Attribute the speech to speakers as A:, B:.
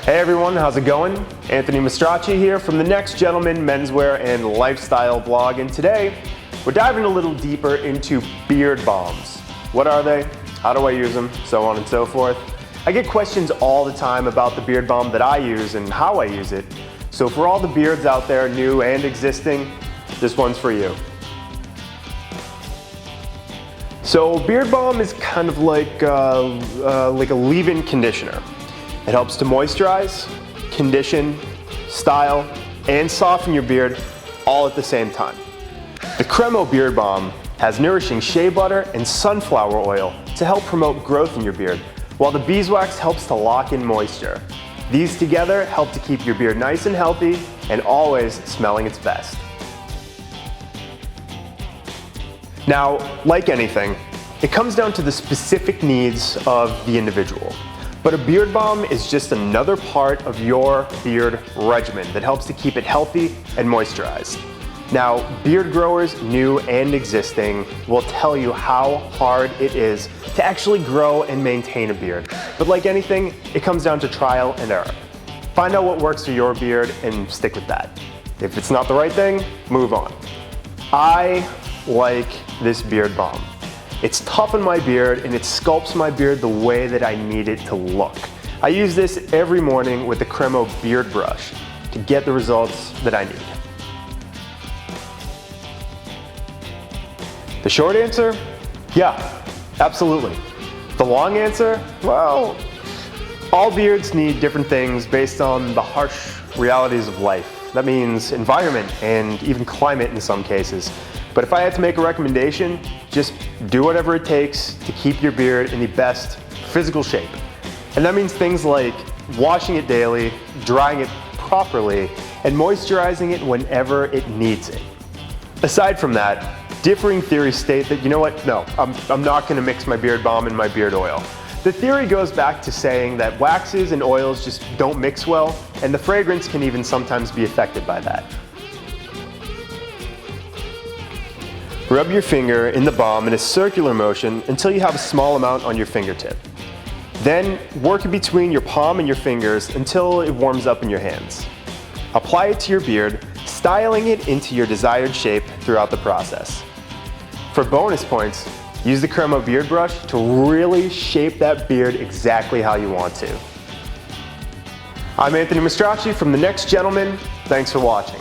A: Hey everyone, how's it going? Anthony Mastracci here from the Next Gentleman Menswear and Lifestyle blog, and today we're diving a little deeper into beard balms. What are they? How do I use them? So on and so forth. I get questions all the time about the beard balm that I use and how I use it. So for all the beards out there, new and existing, this one's for you. So beard balm is kind of like a leave-in conditioner. It helps to moisturize, condition, style, and soften your beard all at the same time. The Cremo Beard Balm has nourishing shea butter and sunflower oil to help promote growth in your beard, while the beeswax helps to lock in moisture. These together help to keep your beard nice and healthy and always smelling its best. Now, like anything, it comes down to the specific needs of the individual. But a beard balm is just another part of your beard regimen that helps to keep it healthy and moisturized. Now, beard growers, new and existing, will tell you how hard it is to actually grow and maintain a beard. But like anything, it comes down to trial and error. Find out what works for your beard and stick with that. If it's not the right thing, move on. I like this beard balm. It's tough on my beard and it sculpts my beard the way that I need it to look. I use this every morning with the Cremo Beard Brush to get the results that I need. The short answer? Yeah, absolutely. The long answer? Well, all beards need different things based on the harsh realities of life. That means environment and even climate in some cases. But if I had to make a recommendation, just do whatever it takes to keep your beard in the best physical shape. And that means things like washing it daily, drying it properly, and moisturizing it whenever it needs it. Aside from that, differing theories state that, you know what, no, I'm not gonna mix my beard balm and my beard oil. The theory goes back to saying that waxes and oils just don't mix well, and the fragrance can even sometimes be affected by that. Rub your finger in the balm in a circular motion until you have a small amount on your fingertip. Then work it between your palm and your fingers until it warms up in your hands. Apply it to your beard, styling it into your desired shape throughout the process. For bonus points, use the Cremo Beard Brush to really shape that beard exactly how you want to. I'm Anthony Mastracci from The Next Gentleman. Thanks for watching.